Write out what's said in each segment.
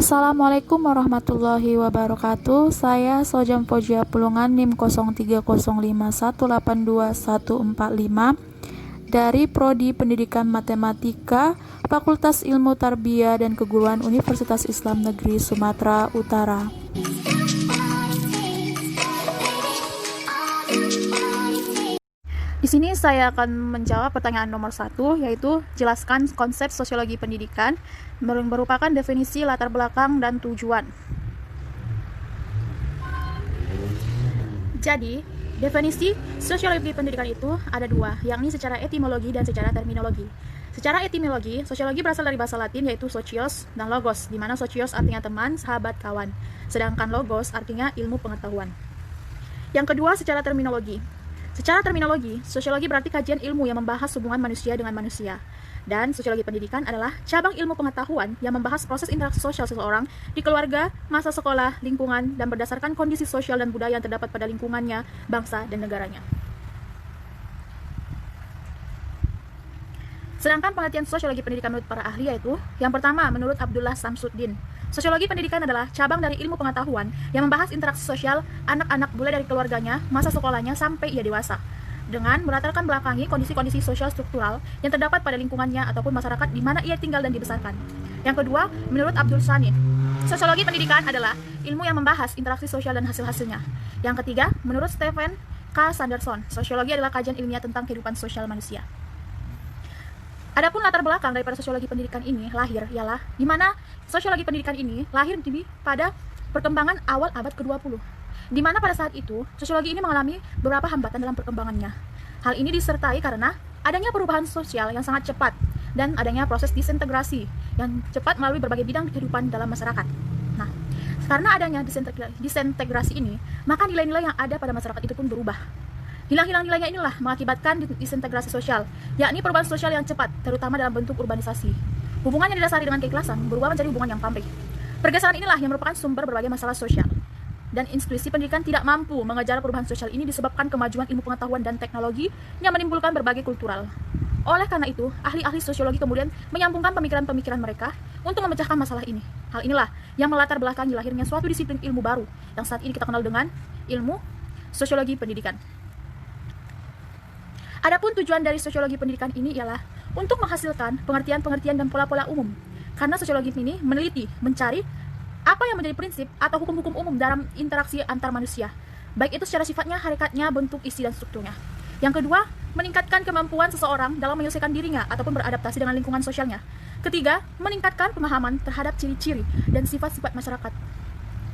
Assalamualaikum warahmatullahi wabarakatuh. Saya Sojam Fojia Pulungan NIM 0305182145 dari Prodi Pendidikan Matematika Fakultas Ilmu Tarbiyah dan Keguruan Universitas Islam Negeri Sumatera Utara. Di sini saya akan menjawab pertanyaan nomor 1, yaitu jelaskan konsep sosiologi pendidikan, merupakan definisi, latar belakang, dan tujuan. Jadi, definisi sosiologi pendidikan itu ada dua, yakni secara etimologi dan secara terminologi. Secara etimologi, sosiologi berasal dari bahasa Latin yaitu socios dan logos, di mana socios artinya teman, sahabat, kawan, sedangkan logos artinya ilmu pengetahuan. Yang kedua, secara terminologi. Secara terminologi, sosiologi berarti kajian ilmu yang membahas hubungan manusia dengan manusia. Dan sosiologi pendidikan adalah cabang ilmu pengetahuan yang membahas proses interaksi sosial seseorang di keluarga, masa sekolah, lingkungan, dan berdasarkan kondisi sosial dan budaya yang terdapat pada lingkungannya, bangsa, dan negaranya. Sedangkan pengertian sosiologi pendidikan menurut para ahli yaitu, yang pertama menurut Abdullah Samsuddin, sosiologi pendidikan adalah cabang dari ilmu pengetahuan yang membahas interaksi sosial anak-anak mulai dari keluarganya, masa sekolahnya, sampai ia dewasa, dengan melatarkan belakangi kondisi-kondisi sosial struktural yang terdapat pada lingkungannya ataupun masyarakat di mana ia tinggal dan dibesarkan. Yang kedua, menurut Abdul Sani, sosiologi pendidikan adalah ilmu yang membahas interaksi sosial dan hasil-hasilnya. Yang ketiga, menurut Stephen K. Sanderson, sosiologi adalah kajian ilmiah tentang kehidupan sosial manusia. Adapun latar belakang daripada sosiologi pendidikan ini lahir ialah di mana sosiologi pendidikan ini lahir pada perkembangan awal abad ke-20, di mana pada saat itu sosiologi ini mengalami beberapa hambatan dalam perkembangannya. Hal ini disertai karena adanya perubahan sosial yang sangat cepat dan adanya proses disintegrasi yang cepat melalui berbagai bidang kehidupan dalam masyarakat. Nah, karena adanya disintegrasi ini, maka nilai-nilai yang ada pada masyarakat itu pun berubah. Hilang-hilang nilainya inilah mengakibatkan disintegrasi sosial, yakni perubahan sosial yang cepat, terutama dalam bentuk urbanisasi. Hubungan yang didasari dengan keikhlasan berubah menjadi hubungan yang pamrih. Pergeseran inilah yang merupakan sumber berbagai masalah sosial. Dan institusi pendidikan tidak mampu mengejar perubahan sosial ini disebabkan kemajuan ilmu pengetahuan dan teknologi yang menimbulkan berbagai kultural. Oleh karena itu, ahli-ahli sosiologi kemudian menyambungkan pemikiran-pemikiran mereka untuk memecahkan masalah ini. Hal inilah yang melatar belakangi lahirnya suatu disiplin ilmu baru yang saat ini kita kenal dengan ilmu sosiologi pendidikan. Adapun tujuan dari sosiologi pendidikan ini ialah untuk menghasilkan pengertian-pengertian dan pola-pola umum. Karena sosiologi ini meneliti, mencari apa yang menjadi prinsip atau hukum-hukum umum dalam interaksi antar manusia, baik itu secara sifatnya, hakikatnya, bentuk, isi, dan strukturnya. Yang kedua, meningkatkan kemampuan seseorang dalam menyelesaikan dirinya ataupun beradaptasi dengan lingkungan sosialnya. Ketiga, meningkatkan pemahaman terhadap ciri-ciri dan sifat-sifat masyarakat,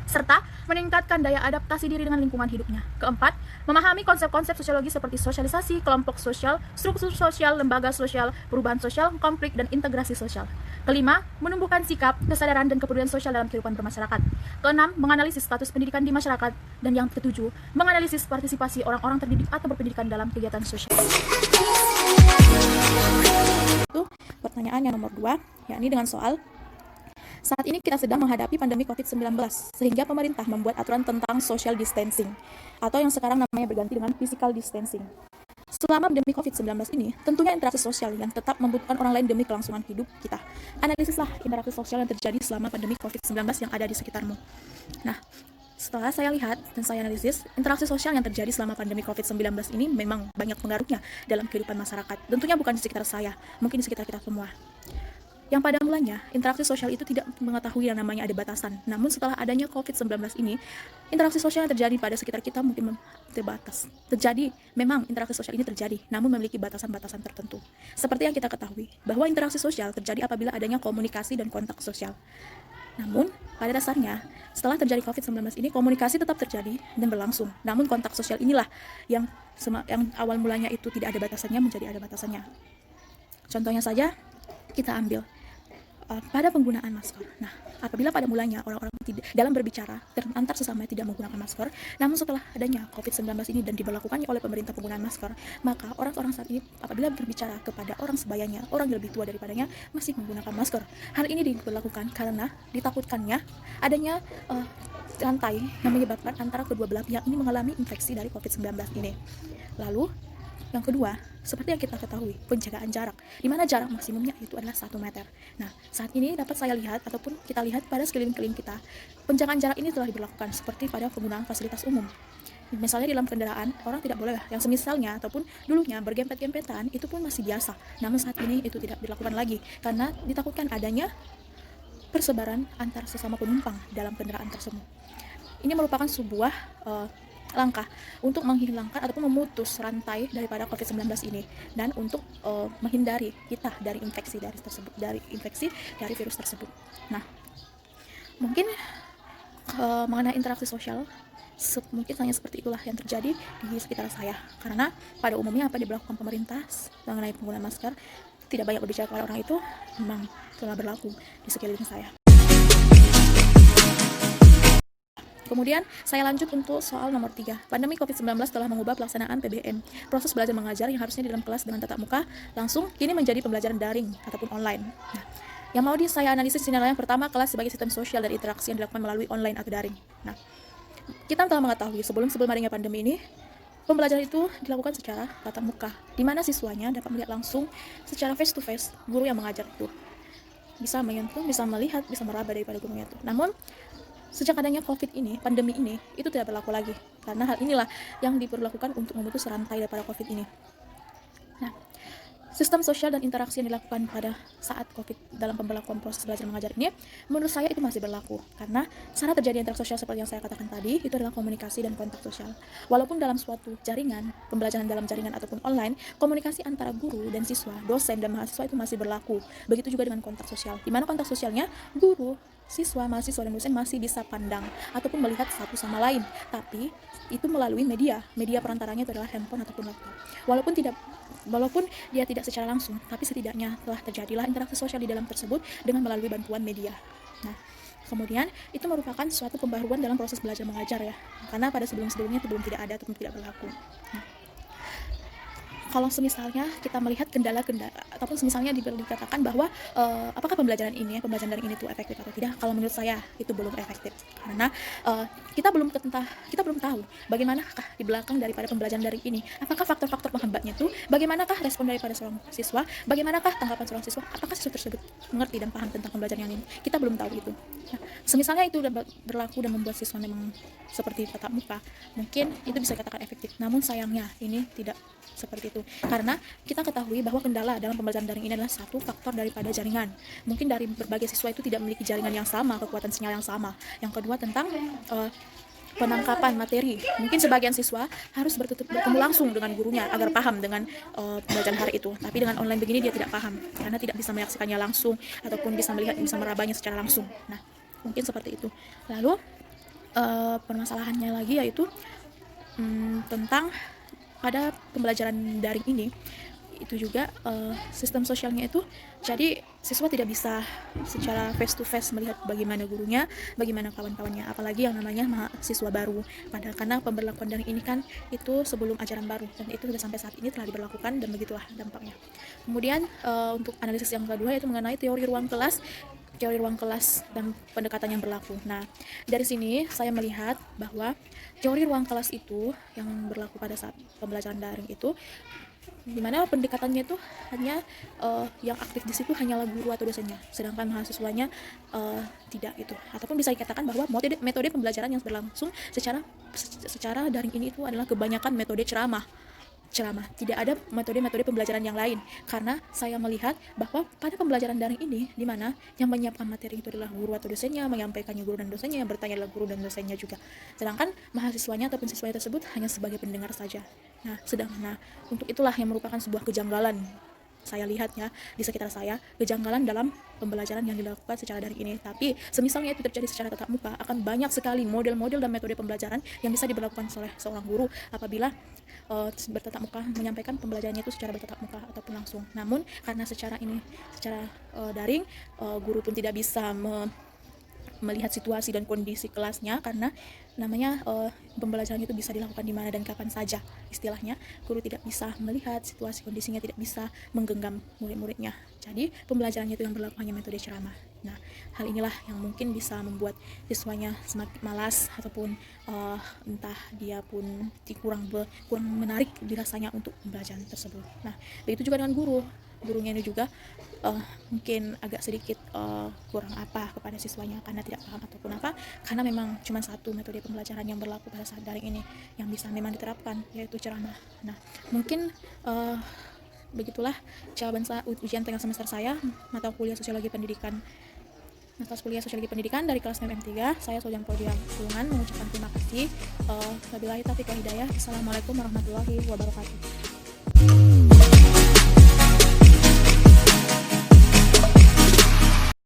serta meningkatkan daya adaptasi diri dengan lingkungan hidupnya. Keempat, memahami konsep-konsep sosiologi seperti sosialisasi, kelompok sosial, struktur sosial, lembaga sosial, perubahan sosial, konflik, dan integrasi sosial. Kelima, menumbuhkan sikap, kesadaran, dan kepedulian sosial dalam kehidupan bermasyarakat. Keenam, menganalisis status pendidikan di masyarakat. Dan yang ketujuh, menganalisis partisipasi orang-orang terdidik atau berpendidikan dalam kegiatan sosial. Itu pertanyaan yang nomor 2, yakni dengan soal, saat ini kita sedang menghadapi pandemi COVID-19, sehingga pemerintah membuat aturan tentang social distancing, atau yang sekarang namanya berganti dengan physical distancing. Selama pandemi COVID-19 ini, tentunya interaksi sosial yang tetap membutuhkan orang lain demi kelangsungan hidup kita. Analisislah interaksi sosial yang terjadi selama pandemi COVID-19 yang ada di sekitarmu. Nah, setelah saya lihat dan saya analisis, interaksi sosial yang terjadi selama pandemi COVID-19 ini memang banyak pengaruhnya dalam kehidupan masyarakat. Tentunya bukan di sekitar saya, mungkin di sekitar kita semua. Yang pada mulanya, interaksi sosial itu tidak mengetahui yang namanya ada batasan. Namun setelah adanya COVID-19 ini, interaksi sosial yang terjadi pada sekitar kita mungkin terbatas. Memang interaksi sosial ini terjadi, namun memiliki batasan-batasan tertentu. Seperti yang kita ketahui, bahwa interaksi sosial terjadi apabila adanya komunikasi dan kontak sosial. Namun, pada dasarnya, setelah terjadi COVID-19 ini, komunikasi tetap terjadi dan berlangsung. Namun kontak sosial inilah yang awal mulanya itu tidak ada batasannya menjadi ada batasannya. Contohnya saja, kita ambil pada penggunaan masker. Nah, apabila pada mulanya orang-orang dalam berbicara antar sesama tidak menggunakan masker, namun setelah adanya COVID-19 ini dan diberlakukannya oleh pemerintah penggunaan masker, maka orang-orang saat ini apabila berbicara kepada orang sebayanya, orang yang lebih tua daripadanya, masih menggunakan masker. Hal ini diberlakukan karena ditakutkannya adanya rantai yang menyebabkan antara kedua belah pihak ini mengalami infeksi dari COVID-19 ini. Lalu, Yang kedua, seperti yang kita ketahui, penjagaan jarak, di mana jarak maksimumnya itu adalah 1 meter. Nah, saat ini dapat saya lihat ataupun kita lihat pada sekeliling-keliling kita, penjagaan jarak ini telah diberlakukan seperti pada penggunaan fasilitas umum. Misalnya di dalam kendaraan, orang tidak boleh yang semisalnya ataupun dulunya bergempet-gempetan, itu pun masih biasa. Namun saat ini itu tidak dilakukan lagi karena ditakutkan adanya persebaran antar sesama penumpang dalam kendaraan tersebut. Ini merupakan sebuah langkah untuk menghilangkan ataupun memutus rantai daripada COVID-19 ini dan untuk menghindari kita dari infeksi dari virus tersebut. Nah, mungkin mengenai interaksi sosial mungkin hanya seperti itulah yang terjadi di sekitar saya, karena pada umumnya apa yang dilakukan pemerintah mengenai penggunaan masker tidak banyak berbicara kepada orang itu memang telah berlaku di sekeliling saya. Kemudian saya lanjut untuk soal nomor 3. Pandemi COVID-19 telah mengubah pelaksanaan PBM. Proses belajar mengajar yang harusnya di dalam kelas dengan tatap muka langsung kini menjadi pembelajaran daring ataupun online. Nah, yang mau saya analisis ini adalah yang pertama, kelas sebagai sistem sosial dan interaksi yang dilakukan melalui online atau daring. Nah, kita telah mengetahui sebelum adanya pandemi ini, pembelajaran itu dilakukan secara tatap muka, di mana siswanya dapat melihat langsung secara face to face guru yang mengajar itu. Bisa menyentuh, bisa melihat, bisa meraba daripada gurunya itu. Namun sejak adanya pandemi ini, itu tidak berlaku lagi. Karena hal inilah yang diperlakukan untuk memutus rantai daripada COVID ini. Nah, sistem sosial dan interaksi yang dilakukan pada saat COVID dalam pemberlakuan proses belajar mengajar ini, menurut saya itu masih berlaku. Karena cara terjadi interaksi sosial seperti yang saya katakan tadi, itu adalah komunikasi dan kontak sosial. Walaupun dalam suatu jaringan, pembelajaran dalam jaringan ataupun online, komunikasi antara guru dan siswa, dosen dan mahasiswa itu masih berlaku. Begitu juga dengan kontak sosial, di mana kontak sosialnya guru, siswa, mahasiswa, dan dosen masih bisa pandang ataupun melihat satu sama lain, tapi itu melalui media perantaranya itu adalah handphone ataupun laptop. Walaupun dia tidak secara langsung, tapi setidaknya telah terjadilah interaksi sosial di dalam tersebut dengan melalui bantuan media. Nah, kemudian itu merupakan suatu pembaruan dalam proses belajar mengajar ya, karena pada sebelum-sebelumnya itu belum tidak ada ataupun tidak berlaku. Nah, kalau semisalnya kita melihat kendala-kendala ataupun semisalnya dikatakan bahwa apakah pembelajaran daring ini tuh efektif atau tidak, kalau menurut saya itu belum efektif karena kita belum tahu bagaimanakah di belakang daripada pembelajaran daring ini, apakah faktor-faktor penghambatnya itu, bagaimanakah respon daripada seorang siswa, bagaimanakah tanggapan seorang siswa, apakah siswa tersebut mengerti dan paham tentang pembelajaran yang ini, kita belum tahu itu. Nah, semisalnya itu berlaku dan membuat siswa memang seperti tatap muka, mungkin itu bisa dikatakan efektif, namun sayangnya ini tidak seperti itu, karena kita ketahui bahwa kendala dalam pembelajaran daring ini adalah satu faktor daripada jaringan. Mungkin dari berbagai siswa itu tidak memiliki jaringan yang sama, kekuatan sinyal yang sama. Yang kedua tentang penangkapan materi. Mungkin sebagian siswa harus bertemu langsung dengan gurunya agar paham dengan pembelajaran hari itu. Tapi dengan online begini dia tidak paham karena tidak bisa menyaksikannya langsung ataupun bisa melihat, bisa merabanya secara langsung. Nah, mungkin seperti itu. Lalu permasalahannya lagi yaitu tentang pada pembelajaran daring ini itu juga sistem sosialnya itu, jadi siswa tidak bisa secara face to face melihat bagaimana gurunya, bagaimana kawan-kawannya, apalagi yang namanya mahasiswa baru. Padahal karena pemberlakuan daring ini kan itu sebelum ajaran baru dan itu sudah sampai saat ini telah diberlakukan dan begitulah dampaknya. Kemudian untuk analisis yang kedua yaitu mengenai teori ruang kelas dan pendekatan yang berlaku. Nah, dari sini saya melihat bahwa teori ruang kelas itu yang berlaku pada saat pembelajaran daring itu, di mana pendekatannya itu hanya yang aktif di situ hanyalah guru atau dosennya, sedangkan mahasiswanya tidak itu. Ataupun bisa dikatakan bahwa metode pembelajaran yang berlangsung secara daring ini itu adalah kebanyakan metode ceramah. Tidak ada metode pembelajaran yang lain, karena saya melihat bahwa pada pembelajaran daring ini di mana yang menyiapkan materi itu adalah guru atau dosennya, menyampaikannya guru dan dosennya, yang bertanya adalah guru dan dosennya juga, sedangkan mahasiswanya ataupun siswanya tersebut hanya sebagai pendengar saja. Nah, untuk itulah yang merupakan sebuah kejanggalan saya lihat ya di sekitar saya, kejanggalan dalam pembelajaran yang dilakukan secara daring ini. Tapi semisalnya itu terjadi secara tatap muka, akan banyak sekali model-model dan metode pembelajaran yang bisa diberlakukan oleh seorang guru apabila bertatap muka, menyampaikan pembelajarannya itu secara bertatap muka ataupun langsung. Namun karena secara daring, guru pun tidak bisa melihat situasi dan kondisi kelasnya, karena namanya pembelajaran itu bisa dilakukan di mana dan kapan saja. Istilahnya guru tidak bisa melihat situasi kondisinya, tidak bisa menggenggam murid-muridnya. Jadi pembelajarannya itu yang berlaku hanya metode ceramah. Nah, hal inilah yang mungkin bisa membuat siswanya semakin malas ataupun entah dia pun kurang menarik dirasanya untuk pembelajaran tersebut. Nah, begitu juga dengan gurunya ini juga mungkin agak sedikit kurang apa kepada siswanya karena tidak paham ataupun apa, karena memang cuma satu metode pembelajaran yang berlaku pada saat daring ini yang bisa memang diterapkan, yaitu ceramah. Nah, mungkin begitulah jawaban ujian tengah semester saya mata kuliah Sosiologi Pendidikan dari kelas MM3. Saya Sojang Podiam Sulungan mengucapkan terima kasih. Wabillahi taufiq wal hidayah. Assalamualaikum warahmatullahi wabarakatuh.